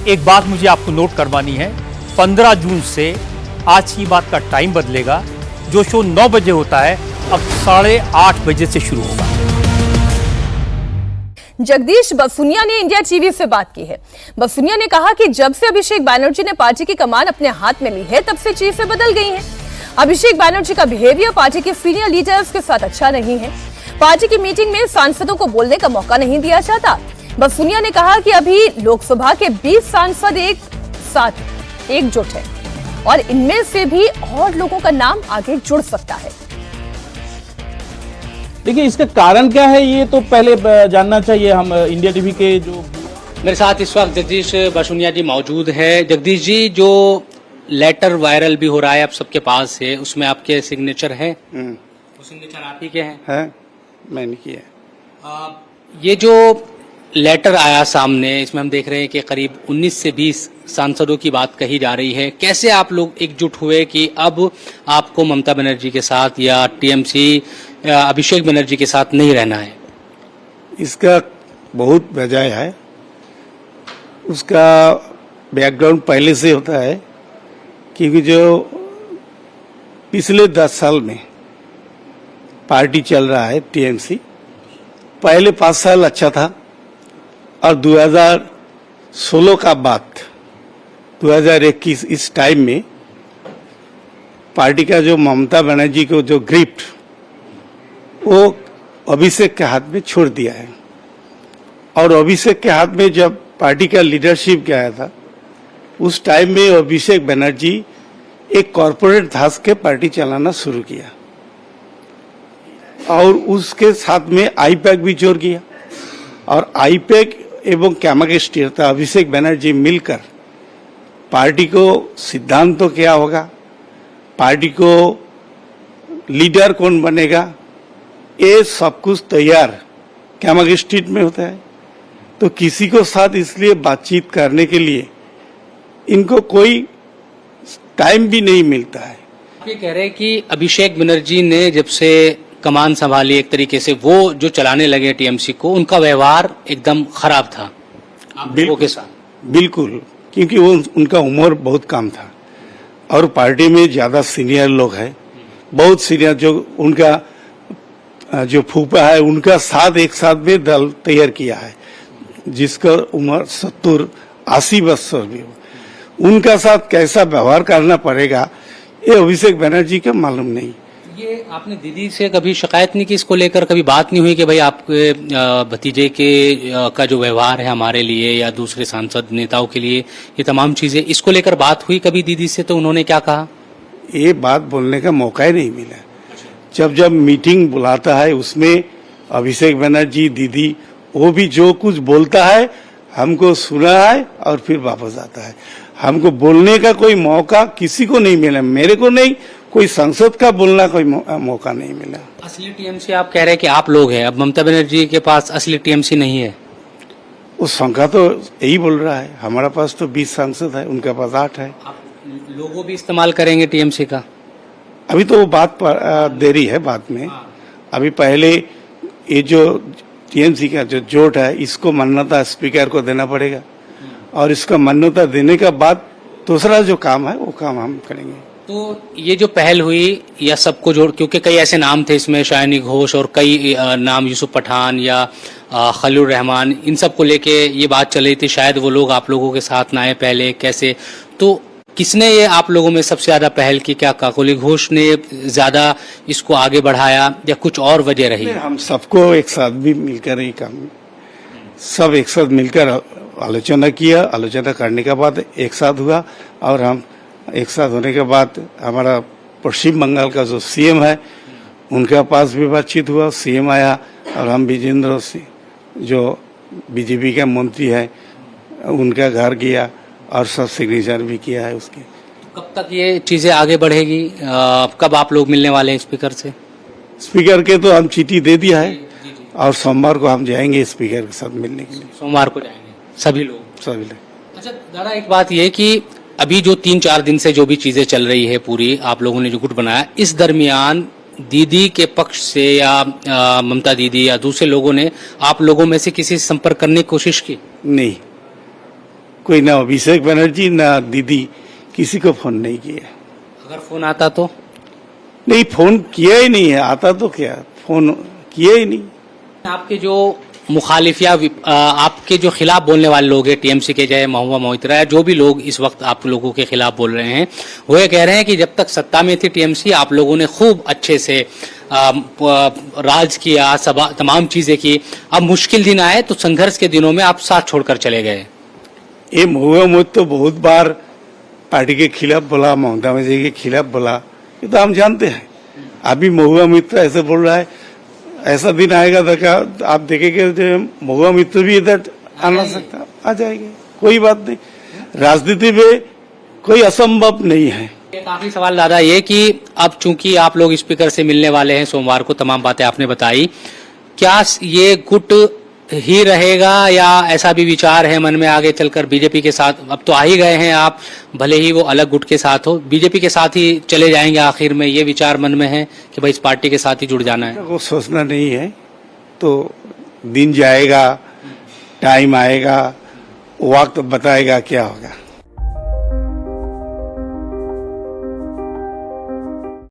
एक बात मुझे आपको नोट करवानी है, 15 जून से आज की बात का टाइम बदलेगा। जो शो 9 बजे होता है अब 8:30 बजे से शुरू होगा। जगदीश बसुनिया ने इंडिया टीवी से बात की है। बसुनिया ने कहा कि जब से अभिषेक बैनर्जी ने पार्टी की कमान अपने हाथ में ली है तब से चीजें बदल गई हैं। अभिषेक बैनर्जी का बिहेवियर पार्टी के सीनियर लीडर्स के साथ अच्छा नहीं है। पार्टी की मीटिंग में सांसदों को बोलने का मौका नहीं दिया जाता। बसुनिया ने कहा कि अभी लोकसभा के 20 सांसद एक साथ एकजुट है और इनमें से भी और लोगों का नाम आगे जुड़ सकता है। देखिए, इसका कारण क्या है ये तो पहले जानना चाहिए। हम इंडिया टीवी के जो मेरे साथ इस वक्त जगदीश बसुनिया जी मौजूद है। जगदीश जी, जो लेटर वायरल भी हो रहा है आप सबके पास है, उसमें आपके सिग्नेचर है? वो सिग्नेचर आप ही के हैं? है, मैंने किया। ये जो लेटर आया सामने, इसमें हम देख रहे हैं कि करीब 19 से 20 सांसदों की बात कही जा रही है। कैसे आप लोग एकजुट हुए कि अब आपको ममता बनर्जी के साथ या टीएमसी अभिषेक बनर्जी के साथ नहीं रहना है? इसका बहुत वजह है। उसका बैकग्राउंड पहले से होता है, क्योंकि जो पिछले 10 साल में पार्टी चल रहा है टीएमसी, पहले 5 साल अच्छा था और 2016 का बाद 2021 इस टाइम में पार्टी का जो ममता बनर्जी को जो ग्रिप वो अभिषेक के हाथ में छोड़ दिया है। और अभिषेक के हाथ में जब पार्टी का लीडरशिप गया था, उस टाइम में अभिषेक बनर्जी एक कॉरपोरेट धास के पार्टी चलाना शुरू किया और उसके साथ में आईपैक भी जोड़ किया। और आईपैक एवं कैमागेस्टियर था अभिषेक बनर्जी मिलकर पार्टी को सिद्धांत तो क्या होगा, पार्टी को लीडर कौन बनेगा, ये सब कुछ तैयार कैमागेस्टियर में होता है। तो किसी को साथ इसलिए बातचीत करने के लिए इनको कोई टाइम भी नहीं मिलता है। आप ये कह रहे हैं कि अभिषेक बनर्जी ने जब से कमान संभाली, एक तरीके से वो जो चलाने लगे टीएमसी को, उनका व्यवहार एकदम खराब था आप लोगों के साथ? बिल्कुल, क्योंकि वो उनका उम्र बहुत कम था और पार्टी में ज्यादा सीनियर लोग हैं, बहुत सीनियर। जो उनका जो फूफा है उनका साथ एक साथ में दल तैयार किया है, जिसका उम्र 70-80 वर्ष भी हो। उनका साथ कैसा व्यवहार करना पड़ेगा ये अभिषेक बनर्जी को मालूम नहीं। ये आपने दीदी से कभी शिकायत नहीं की इसको लेकर? कभी बात नहीं हुई कि भाई आपके भतीजे के का जो व्यवहार है हमारे लिए या दूसरे सांसद नेताओं के लिए, ये तमाम चीजें, इसको लेकर बात हुई कभी दीदी से? तो उन्होंने क्या कहा? ये बात बोलने का मौका ही नहीं मिला। जब मीटिंग बुलाता है उसमें अभिषेक बनर्जी दीदी वो भी जो कुछ बोलता है हमको सुना है और फिर वापस आता है। हमको बोलने का कोई मौका किसी को नहीं मिला, मेरे को नहीं, कोई संसद का बोलना कोई मौका नहीं मिला। असली टीएमसी आप कह रहे हैं कि आप लोग हैं, अब ममता बनर्जी के पास असली टीएमसी नहीं है? उस संख्या तो यही बोल रहा है, हमारा पास तो 20 सांसद है, उनके पास 8 है। आप लोगों भी इस्तेमाल करेंगे टीएमसी का? अभी तो वो बात देरी है, बाद में। अभी पहले ये जो टीएमसी का जो जोट है इसको मान्यता स्पीकर को देना पड़ेगा और इसका मान्यता देने के बाद दूसरा जो काम है वो काम हम करेंगे। तो ये जो पहल हुई या सबको जोड़, क्योंकि कई ऐसे नाम थे इसमें, शायनी घोष और कई नाम, यूसुफ पठान या खलील रहमान, इन सब को लेके ये बात चल रही थी शायद वो लोग आप लोगों के साथ ना आए पहले, कैसे? तो किसने ये आप लोगों में सबसे ज्यादा पहल की? क्या काकोली घोष ने ज्यादा इसको आगे बढ़ाया या कुछ और वजह रही? हम सबको एक साथ भी मिलकर ही काम, सब एक साथ मिलकर आलोचना किया, आलोचना करने के बाद एक साथ हुआ और हम एक साथ होने के बाद हमारा पश्चिम बंगाल का जो सीएम है उनके पास भी बातचीत हुआ, सीएम आया और हम विजेंद्र सिंह जो बीजेपी का मंत्री है उनका घर गया और सब सिग्नेचर भी किया है उसके। कब तक ये चीजें आगे बढ़ेगी? कब आप लोग मिलने वाले हैं स्पीकर से? स्पीकर के तो हम चिट्ठी दे दिया है और सोमवार को हम जाएंगे स्पीकर के साथ मिलने के लिए। सोमवार को जाएंगे सभी लोग? सभी लोग। अच्छा दादा, एक बात ये कि अभी जो 3-4 दिन से जो भी चीजें चल रही है पूरी, आप लोगों ने जो गुट बनाया, इस दरमियान दीदी के पक्ष से या ममता दीदी या दूसरे लोगों ने आप लोगों में से किसी से संपर्क करने की कोशिश की? नहीं, कोई ना अभिषेक बनर्जी ना दीदी किसी को फोन नहीं किया। अगर फोन आता तो? नहीं, फोन किया ही नहीं है, आता तो क्या, फोन किया ही नहीं। आपके जो मुखालिफ या आपके जो खिलाफ बोलने वाले लोग हैं, टीएमसी के चाहे महुआ मोहित्रा या जो भी लोग इस वक्त आप लोगों के खिलाफ बोल रहे हैं, वो ये कह रहे हैं कि जब तक सत्ता में थी टीएमसी, आप लोगों ने खूब अच्छे से राज किया, तमाम चीजें की, अब मुश्किल दिन आए तो संघर्ष के दिनों में आप साथ छोड़कर चले गए। ये महुआ मोहित तो बहुत बार पार्टी के खिलाफ बोला, ममता बनर्जी के खिलाफ बोला, ये तो हम जानते हैं। अभी महुआ मित्र ऐसे बोल रहा है, ऐसा दिन आएगा तो क्या आप देखेंगे महुआ मित्र भी इधर आना सकता, आ जाएंगे, कोई बात नहीं। राजनीति में कोई असंभव नहीं है। एक आखिरी सवाल दादा, ये कि अब चूंकि आप लोग स्पीकर से मिलने वाले हैं सोमवार को, तमाम बातें आपने बताई, क्या ये गुट ही रहेगा या ऐसा भी विचार है मन में आगे चलकर बीजेपी के साथ, अब तो आ ही गए हैं आप, भले ही वो अलग गुट के साथ हो, बीजेपी के साथ ही चले जाएंगे आखिर में, ये विचार मन में है कि भाई इस पार्टी के साथ ही जुड़ जाना है? वो सोचना नहीं है, तो दिन जाएगा, टाइम आएगा, वक्त बताएगा क्या होगा।